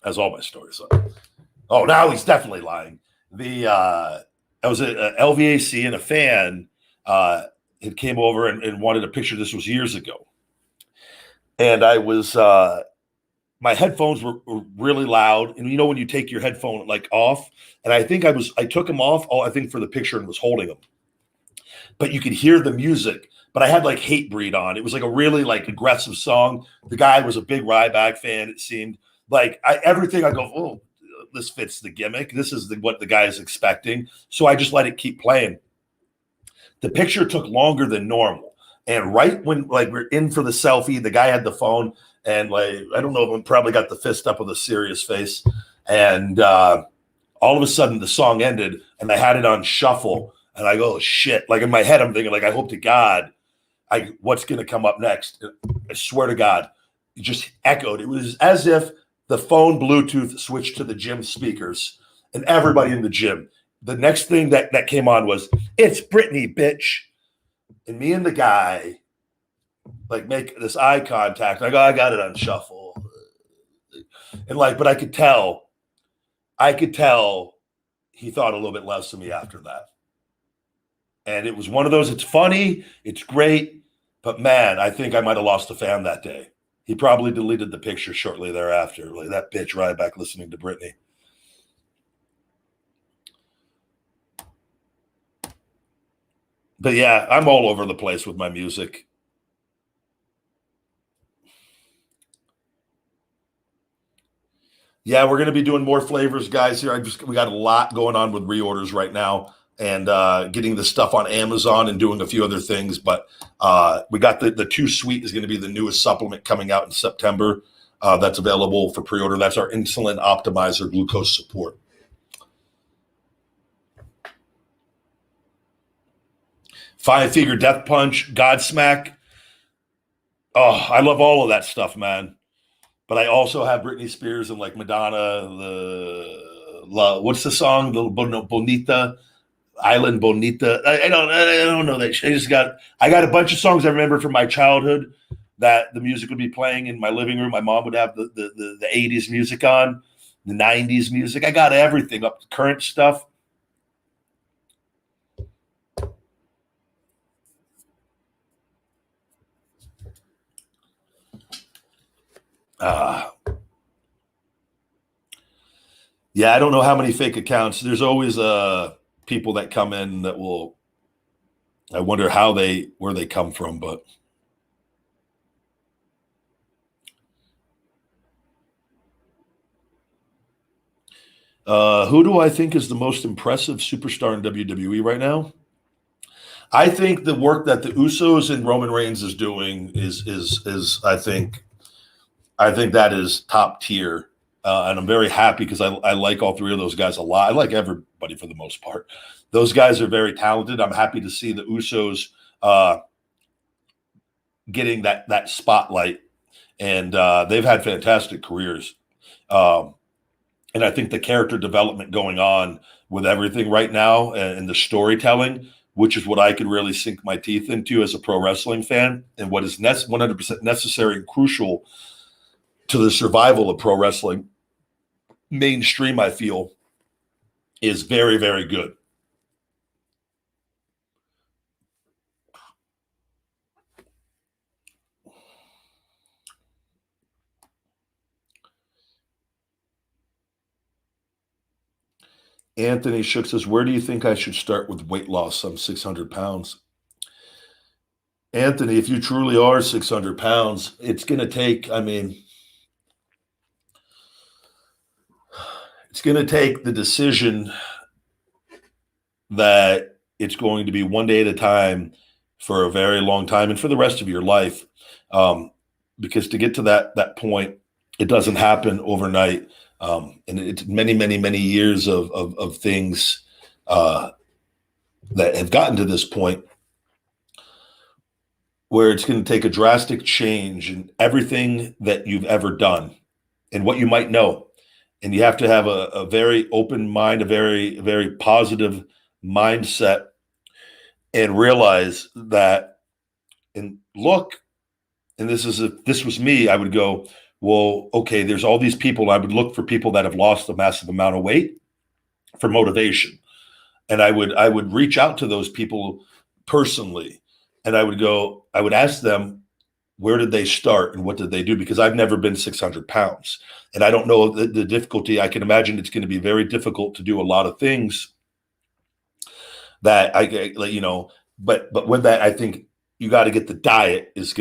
as all my stories are. Oh, now he's definitely lying. I was at LVAC, and a fan had came over and wanted a picture. This was years ago. And I was, my headphones were really loud. And when you take your headphone like off, and I think I took them off, I think for the picture, and was holding them. But you could hear the music. But I had like Hatebreed on. It was like a really like aggressive song. The guy was a big Ryback fan. It seemed like everything I go, oh, this fits the gimmick. This is what the guy is expecting. So I just let it keep playing. The picture took longer than normal. And right when like we're in for the selfie, the guy had the phone and like, I don't know, probably got the fist up with a serious face. And all of a sudden the song ended and I had it on shuffle. And I go, oh, shit. Like in my head, I'm thinking like, I hope to God, what's going to come up next? I swear to God, it just echoed. It was as if the phone Bluetooth switched to the gym speakers and everybody in the gym. The next thing that came on was, it's Britney, bitch. And me and the guy like make this eye contact. I go, I got it on shuffle. And like, but I could tell he thought a little bit less of me after that. And it was one of those, it's funny, it's great, but man, I think I might have lost a fan that day. He probably deleted the picture shortly thereafter. Like that bitch Ryback listening to Britney. But yeah, I'm all over the place with my music. Yeah, we're going to be doing more flavors, guys, here. We got a lot going on with reorders right now. And getting the stuff on Amazon and doing a few other things. But we got the Too Sweet is going to be the newest supplement coming out in September. That's available for pre-order. That's our insulin optimizer glucose support. Five Figure Death Punch, Godsmack. Oh, I love all of that stuff, man. But I also have Britney Spears and like Madonna, what's the song? The Bonita. Island Bonita. I don't know that. I got a bunch of songs I remember from my childhood that the music would be playing in my living room. My mom would have the 80s music on, the 90s music. I got everything up to current stuff. Yeah, I don't know how many fake accounts. There's always people that come in that will. I wonder where they come from, but who do I think is the most impressive superstar in WWE right now? I think the work that the Usos and Roman Reigns is doing is I think that is top tier. And I'm very happy because I like all three of those guys a lot. I like everybody for the most part. Those guys are very talented. I'm happy to see the Usos getting that spotlight, and they've had fantastic careers. And I think the character development going on with everything right now and the storytelling, which is what I could really sink my teeth into as a pro wrestling fan, and what is 100% necessary and crucial to the survival of pro wrestling mainstream, I feel, is very, very good. Anthony Shook says, where do you think I should start with weight loss? I'm 600 pounds. Anthony, if you truly are 600 pounds, it's going to take, it's going to take the decision that it's going to be one day at a time for a very long time and for the rest of your life. Because to get to that point, it doesn't happen overnight. And it's many, many, many years of things that have gotten to this point where it's going to take a drastic change in everything that you've ever done and what you might know. And you have to have a very open mind, a very, very positive mindset, and realize that, and look, and this was me, I would go, well, okay, there's all these people. I would look for people that have lost a massive amount of weight for motivation. And I would reach out to those people personally. And I would ask them, where did they start and what did they do? Because I've never been 600 pounds. And I don't know the difficulty. I can imagine it's going to be very difficult to do a lot of things that but with that, I think you got to get the diet is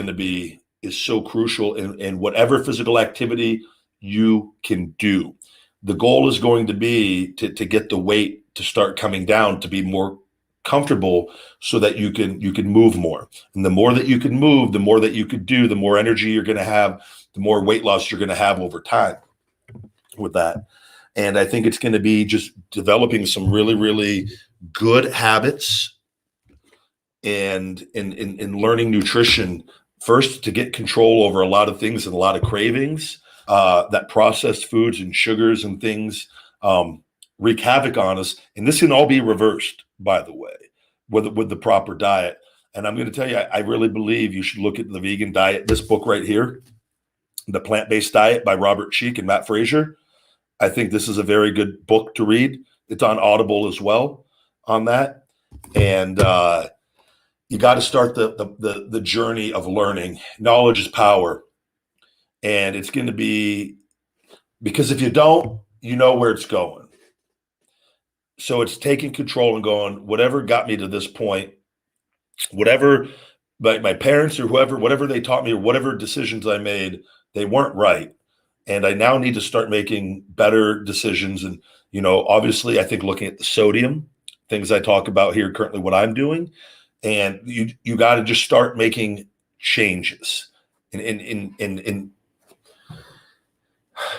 so crucial in whatever physical activity you can do. The goal is going to be to get the weight to start coming down, to be more comfortable so that you can move more. And the more that you can move, the more that you could do, the more energy you're going to have, the more weight loss you're going to have over time with that. And I think it's going to be just developing some really, really good habits and in learning nutrition first to get control over a lot of things and a lot of cravings that processed foods and sugars and things wreak havoc on us. And this can all be reversed, by the way, with the proper diet. And I'm going to tell you, I really believe you should look at the vegan diet. This book right here, The Plant-Based Diet by Robert Cheek and Matt Frazier. I think this is a very good book to read. It's on Audible as well on that. And you got to start the journey of learning. Knowledge is power. And it's going to be, because if you don't, you know where it's going. So it's taking control and going, whatever got me to this point, whatever my parents or whatever they taught me or whatever decisions I made, they weren't right. And I now need to start making better decisions. And, obviously I think looking at the sodium, things I talk about here currently, what I'm doing, and you got to just start making changes in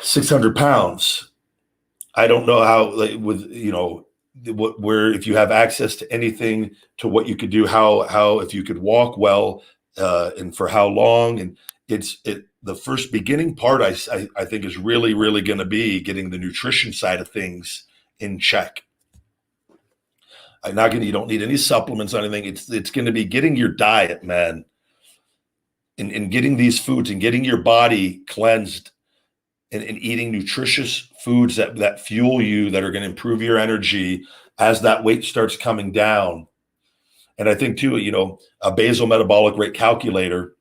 600 pounds. I don't know how, where if you have access to anything to what you could do, how if you could walk well and for how long. And the first beginning part, I think is really, really going to be getting the nutrition side of things in check. You don't need any supplements or anything. It's going to be getting your diet, man, and getting these foods and getting your body cleansed and eating nutritious foods that fuel you, that are going to improve your energy as that weight starts coming down. And I think too, a basal metabolic rate calculator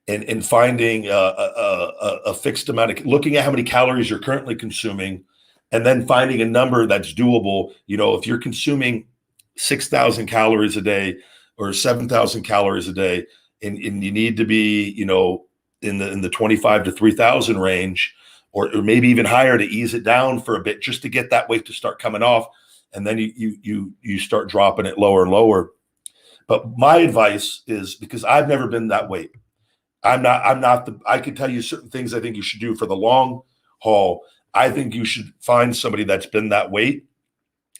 and finding a fixed amount of, looking at how many calories you're currently consuming, and then finding a number that's doable. If you're consuming 6,000 calories a day or 7,000 calories a day, and you need to be, in the 25 to 3,000 range, or maybe even higher, to ease it down for a bit, just to get that weight to start coming off. And then you start dropping it lower and lower. But my advice is, because I've never been that weight, I could tell you certain things I think you should do for the long haul. I think you should find somebody that's been that weight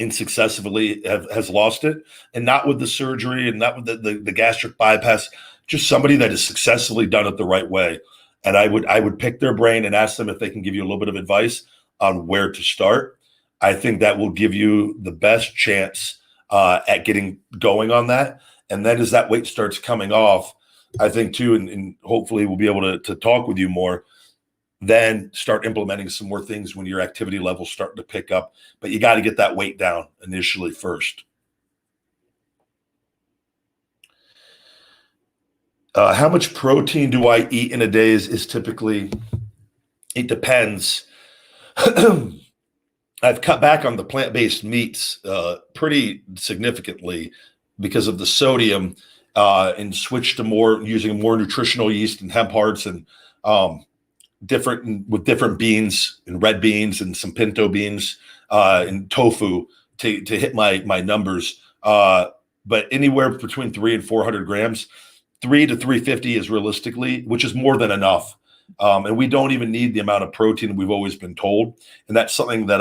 and successfully has lost it, and not with the surgery and not with the gastric bypass, just somebody that has successfully done it the right way. And I would pick their brain and ask them if they can give you a little bit of advice on where to start. I think that will give you the best chance at getting going on that. And then as that weight starts coming off, I think too, and hopefully we'll be able to talk with you more, then start implementing some more things when your activity levels start to pick up. But you got to get that weight down initially first. How much protein do I eat in a day is typically, it depends. I've cut back on the plant-based meats pretty significantly because of the sodium, and switched to using more nutritional yeast and hemp hearts, and different beans and red beans and some pinto beans and tofu to hit my numbers. But anywhere between 300 and 400 grams, 300 to 350 is realistically, which is more than enough. And we don't even need the amount of protein we've always been told. And that's something that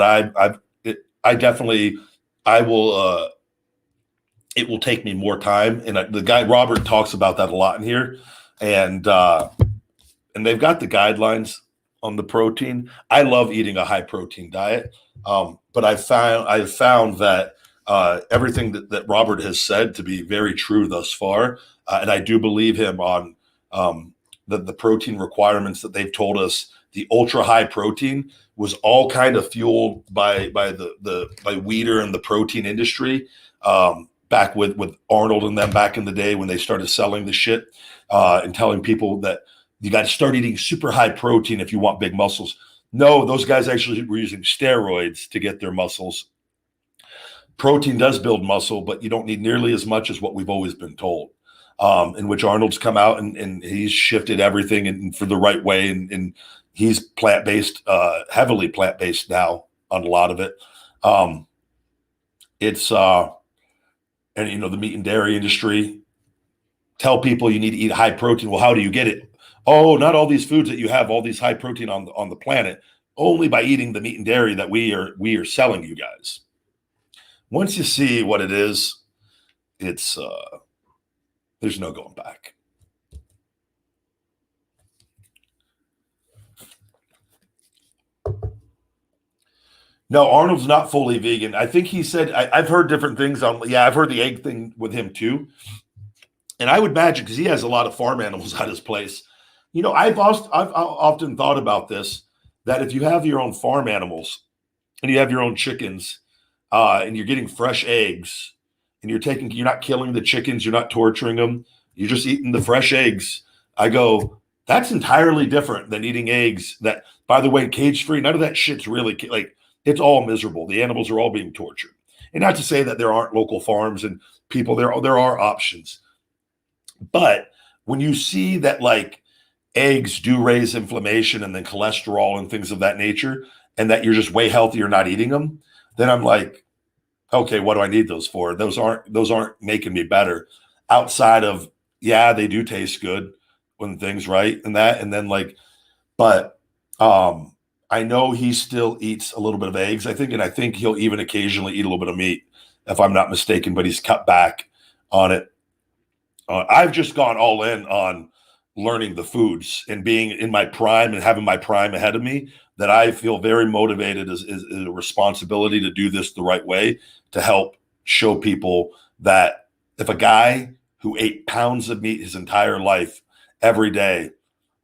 it will take me more time. And the guy Robert talks about that a lot in here. And they've got the guidelines on the protein. I love eating a high protein diet. But I've found that everything that Robert has said to be very true thus far. And I do believe him on the protein requirements that they've told us. The ultra high protein was all kind of fueled by Weider and the protein industry, back with Arnold and them back in the day when they started selling the shit, and telling people that you got to start eating super high protein if you want big muscles. No, those guys actually were using steroids to get their muscles. Protein does build muscle, but you don't need nearly as much as what we've always been told. In which Arnold's come out and he's shifted everything and for the right way. And he's plant-based, heavily plant-based now on a lot of it. And the meat and dairy industry tell people you need to eat high protein. Well, how do you get it? Oh, not all these foods that you have, all these high protein on the planet, only by eating the meat and dairy that we are selling you guys. Once you see what it is, it's there's no going back. No, Arnold's not fully vegan. I think he said, I've heard different things I've heard the egg thing with him too. And I would imagine, because he has a lot of farm animals at his place. I've often thought about this, that if you have your own farm animals and you have your own chickens, and you're getting fresh eggs, and you're not killing the chickens, you're not torturing them, you're just eating the fresh eggs. I go, that's entirely different than eating eggs that, by the way, cage-free, none of that shit's really, it's all miserable. The animals are all being tortured. And not to say that there aren't local farms and people, there are options. But when you see that eggs do raise inflammation and then cholesterol and things of that nature, and that you're just way healthier not eating them, then I'm like, okay, what do I need those for? Those aren't making me better, outside of, yeah, they do taste good when things right and that. And then but I know he still eats a little bit of eggs, I think. And I think he'll even occasionally eat a little bit of meat, if I'm not mistaken, but he's cut back on it. I've just gone all in on learning the foods and being in my prime and having my prime ahead of me, that I feel very motivated as a responsibility to do this the right way, to help show people that if a guy who ate pounds of meat his entire life every day,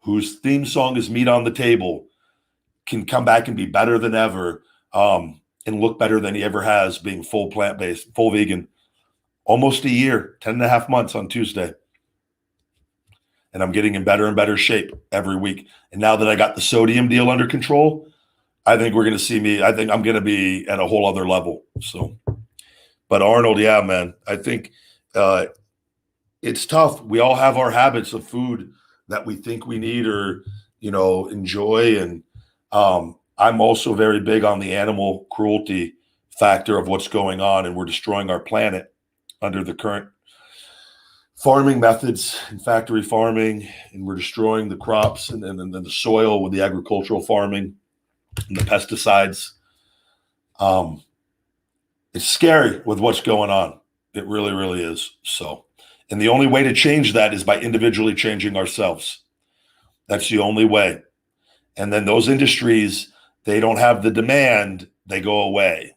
whose theme song is Meat on the Table, can come back and be better than ever, and look better than he ever has being full plant-based, full vegan, almost a year, 10 and a half months on Tuesday. And I'm getting in better and better shape every week. And now that I got the sodium deal under control, I think we're going to see me. I think I'm going to be at a whole other level. So, but Arnold, yeah, man, I think it's tough. We all have our habits of food that we think we need or, enjoy. And I'm also very big on the animal cruelty factor of what's going on. And we're destroying our planet under the current farming methods and factory farming, and we're destroying the crops and the soil with the agricultural farming and the pesticides. It's scary with what's going on. It really, really is. So, and the only way to change that is by individually changing ourselves. That's the only way. And then those industries, they don't have the demand, they go away.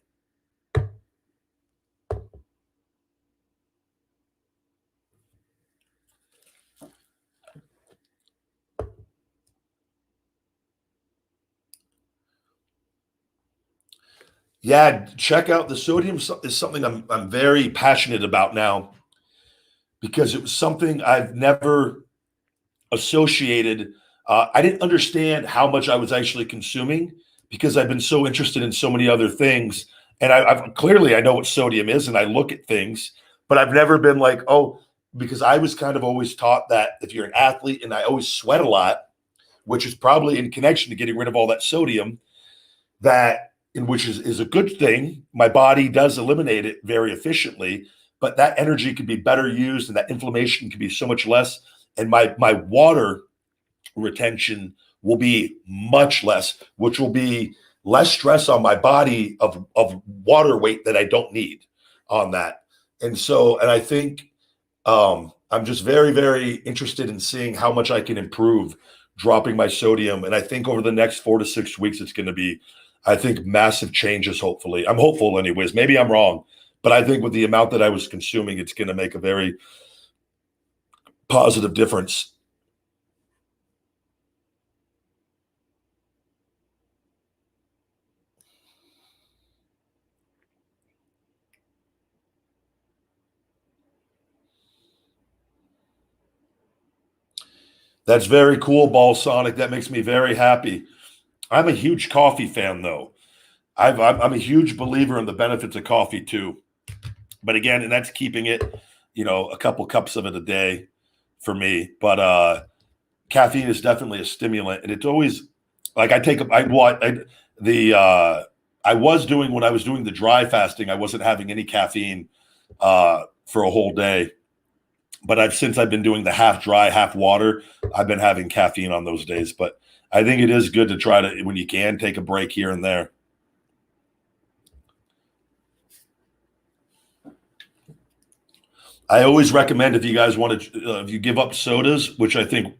Yeah, check out the sodium is something I'm very passionate about now, because it was something I've never associated. I didn't understand how much I was actually consuming because I've been so interested in so many other things. And I've clearly, I know what sodium is and I look at things, but I've never been like, oh, because I was kind of always taught that if you're an athlete, and I always sweat a lot, which is probably in connection to getting rid of all that sodium, which is a good thing. My body does eliminate it very efficiently, but that energy could be better used and that inflammation can be so much less. And my water retention will be much less, which will be less stress on my body of water weight that I don't need on that. And I think I'm just very, very interested in seeing how much I can improve dropping my sodium. And I think over the next 4 to 6 weeks, it's going to be, I think, massive changes, hopefully. I'm hopeful anyways. Maybe I'm wrong, but I think with the amount that I was consuming, it's going to make a very positive difference. That's very cool, Ball Sonic. That makes me very happy. I'm a huge coffee fan, though. I'm a huge believer in the benefits of coffee too. But again, and that's keeping it, a couple cups of it a day for me. But caffeine is definitely a stimulant, and it's always like I was doing when I was doing the dry fasting. I wasn't having any caffeine for a whole day. But since I've been doing the half dry, half water, I've been having caffeine on those days. But I think it is good to try to, when you can, take a break here and there. I always recommend, if you guys want to, if you give up sodas, which I think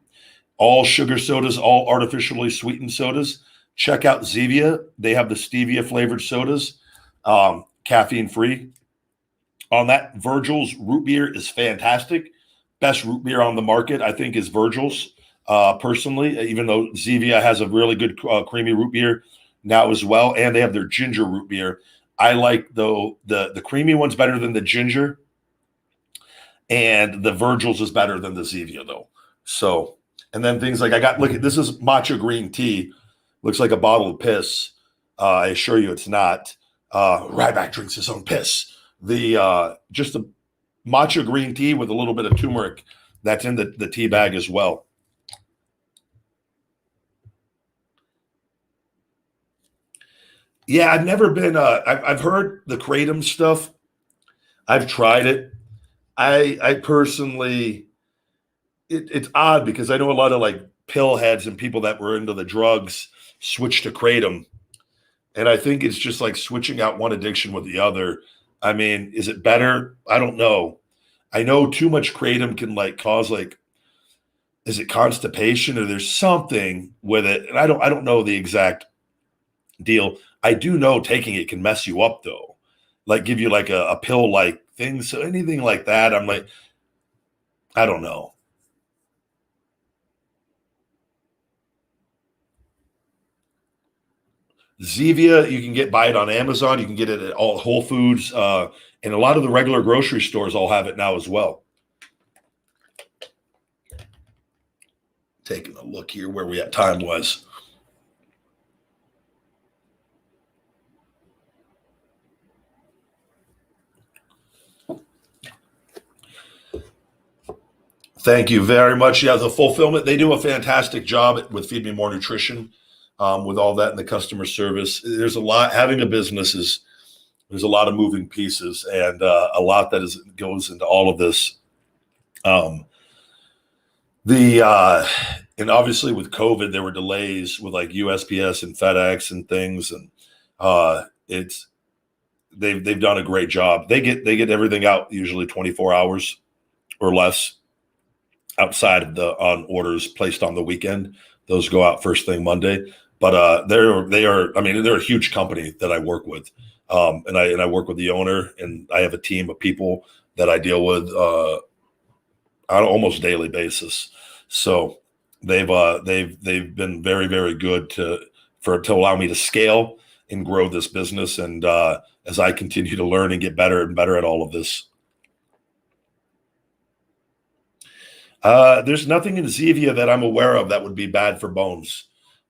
all sugar sodas, all artificially sweetened sodas, check out Zevia. They have the stevia flavored sodas, caffeine free. On that, Virgil's root beer is fantastic. Best root beer on the market, I think, is Virgil's, personally, even though Zevia has a really good creamy root beer now as well. And they have their ginger root beer. I like, though, the creamy one's better than the ginger. And the Virgil's is better than the Zevia, though. So, and then things like look at this is matcha green tea. Looks like a bottle of piss. I assure you it's not. Ryback drinks his own piss. Just the matcha green tea with a little bit of turmeric that's in the tea bag as well. Yeah, I've never been. I've heard the kratom stuff. I've tried it. I personally, it's odd because I know a lot of like pill heads and people that were into the drugs switch to kratom, and I think it's just like switching out one addiction with the other. I mean, is it better? I don't know. I know too much kratom can like cause like, is it constipation or there's something with it? And I don't know the exact deal. I do know taking it can mess you up though. like give you like a pill like thing. So anything like that, I'm like, I don't know. Zevia, you can buy it on Amazon. You can get it at all Whole Foods, and a lot of the regular grocery stores all have it now as well. Taking a look here where we at time was. Thank you very much. Yeah, the fulfillment, they do a fantastic job with Feed Me More Nutrition, with all that and the customer service. There's a lot, having a business there's a lot of moving pieces and a lot that goes into all of this. And obviously with COVID, there were delays with like USPS and FedEx and things. And they've done a great job. They get everything out usually 24 hours or less outside of the on orders placed on the weekend. Those go out first thing Monday. But they're a huge company that I work with. And I work with the owner, and I have a team of people that I deal with on an almost daily basis. So they've been very, very good to allow me to scale and grow this business. And as I continue to learn and get better and better at all of this. There's nothing in Zevia that I'm aware of that would be bad for bones.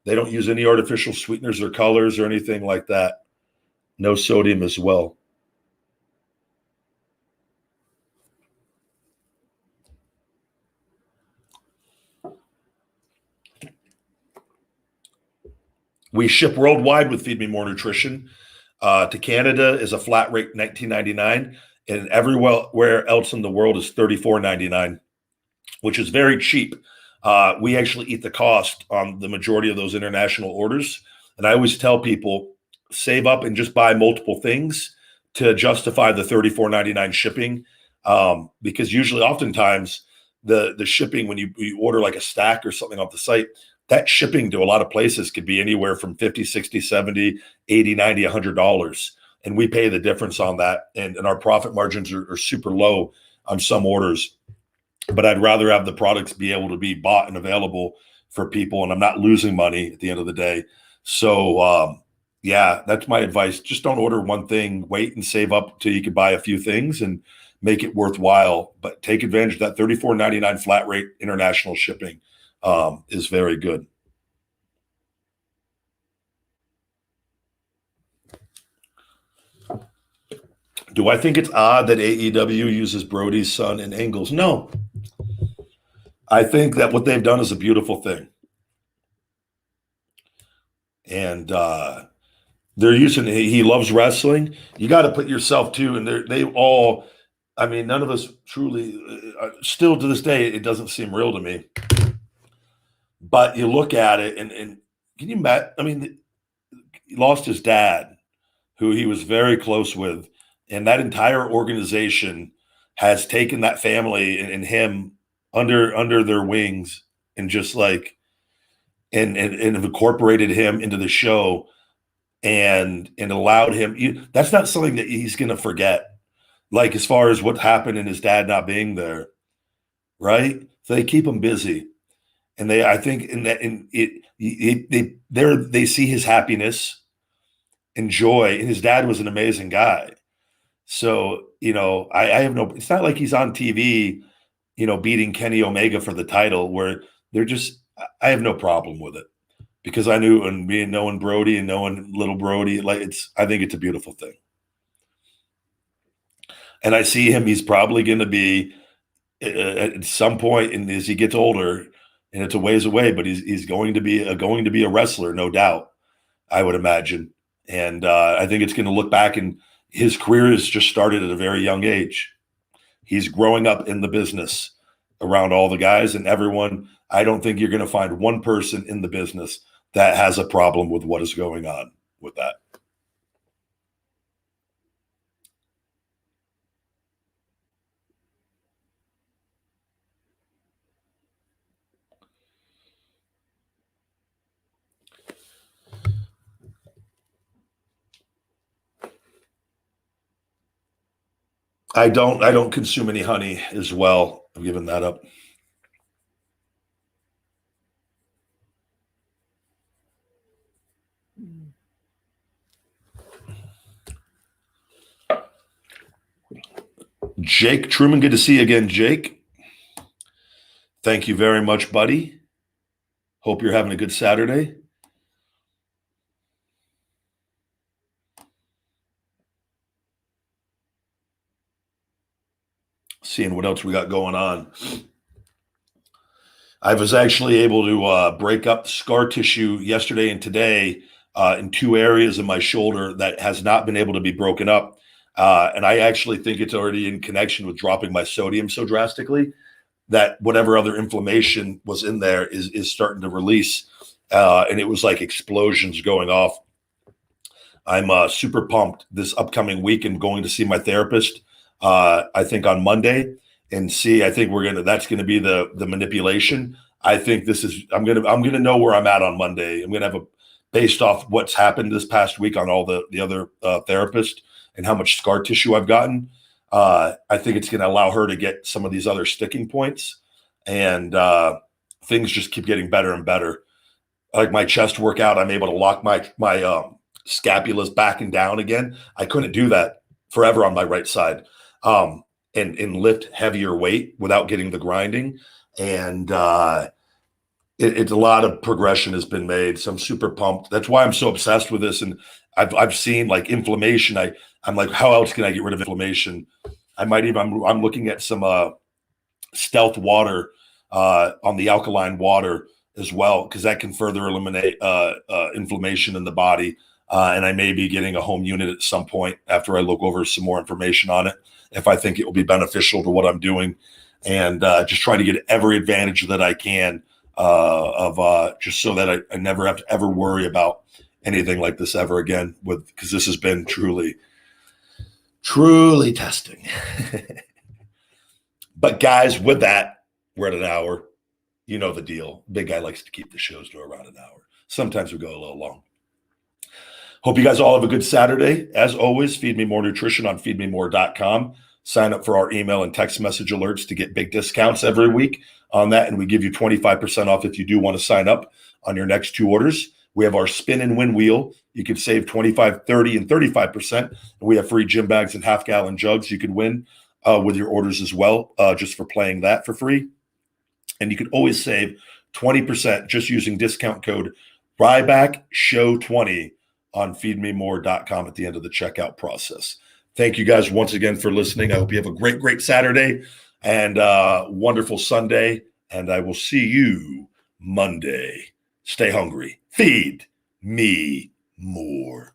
They don't use any artificial sweeteners or colors or anything like that. No sodium as well. We ship worldwide with Feed Me More Nutrition. To Canada is a flat rate $19.99, and everywhere else in the world is $34.99, which is very cheap. We actually eat the cost on the majority of those international orders. And I always tell people, save up and just buy multiple things to justify the $34.99 shipping. Because usually, oftentimes, the shipping, when you order like a stack or something off the site, that shipping to a lot of places could be anywhere from 50, 60, 70, 80, 90, $100. And we pay the difference on that. And our profit margins are super low on some orders. But I'd rather have the products be able to be bought and available for people, and I'm not losing money at the end of the day. So, yeah, that's my advice. Just don't order one thing. Wait and save up till you can buy a few things and make it worthwhile. But take advantage of that $34.99 flat rate international shipping is very good. Do I think it's odd that AEW uses Brody's son in angles? No. I think that what they've done is a beautiful thing. And they're using, he loves wrestling. You got to put yourself too. And they all, I mean, none of us truly, still to this day, it doesn't seem real to me. But you look at it and can you imagine? I mean, he lost his dad, who he was very close with. And that entire organization has taken that family and him under their wings and just like, and have incorporated him into the show and allowed him. That's not something that he's going to forget. Like as far as what happened and his dad not being there, right? So they keep him busy, and I think they see his happiness and joy, and his dad was an amazing guy. So I have no. It's not like he's on TV, beating Kenny Omega for the title. Where they're just, I have no problem with it. Because I knew, and knowing Brody and knowing little Brody, I think it's a beautiful thing. And I see him, he's probably going to be at some point, and as he gets older, and it's a ways away, but he's going to be a wrestler, no doubt, I would imagine. And I think it's going to look back, and his career has just started at a very young age. He's growing up in the business around all the guys and everyone. I don't think you're going to find one person in the business that has a problem with what is going on with that. I don't consume any honey as well. I've given that up. Jake Truman, good to see you again, Jake. Thank you very much, buddy. Hope you're having a good Saturday. Seeing what else we got going on. I was actually able to break up scar tissue yesterday and today in 2 areas of my shoulder that has not been able to be broken up. And I actually think it's already in connection with dropping my sodium so drastically that whatever other inflammation was in there is starting to release. And it was like explosions going off. I'm super pumped this upcoming week and going to see my therapist, I think on Monday, and see, I think that's going to be the manipulation. I think I'm going to know where I'm at on Monday. I'm going to have based off what's happened this past week on all the other therapists and how much scar tissue I've gotten. I think it's going to allow her to get some of these other sticking points, and things just keep getting better and better. Like my chest workout, I'm able to lock my scapulas back and down again. I couldn't do that forever on my right side, and lift heavier weight without getting the grinding. And it's a lot of progression has been made. So I'm super pumped. That's why I'm so obsessed with this. And I've seen like inflammation. I'm like, how else can I get rid of inflammation? I'm looking at some stealth water on the alkaline water as well, because that can further eliminate inflammation in the body. And I may be getting a home unit at some point after I look over some more information on it, if I think it will be beneficial to what I'm doing, and just try to get every advantage that I can of just so that I never have to ever worry about anything like this ever again, because this has been truly testing. But guys, with that, we're at an hour. You know the deal. Big guy likes to keep the shows to around an hour. Sometimes we go a little long. Hope you guys all have a good Saturday. As always, feed me more nutrition on feedmemore.com. Sign up for our email and text message alerts to get big discounts every week on that. And we give you 25% off if you do want to sign up on your next 2 orders. We have our spin and win wheel. You can save 25, 30, and 35%. And we have free gym bags and half-gallon jugs you could win with your orders as well, just for playing that for free. And you can always save 20% just using discount code Ryback Show 20 on feedmemore.com at the end of the checkout process. Thank you guys once again for listening. I hope you have a great Saturday and wonderful Sunday. And I will see you Monday. Stay hungry. Feed me more.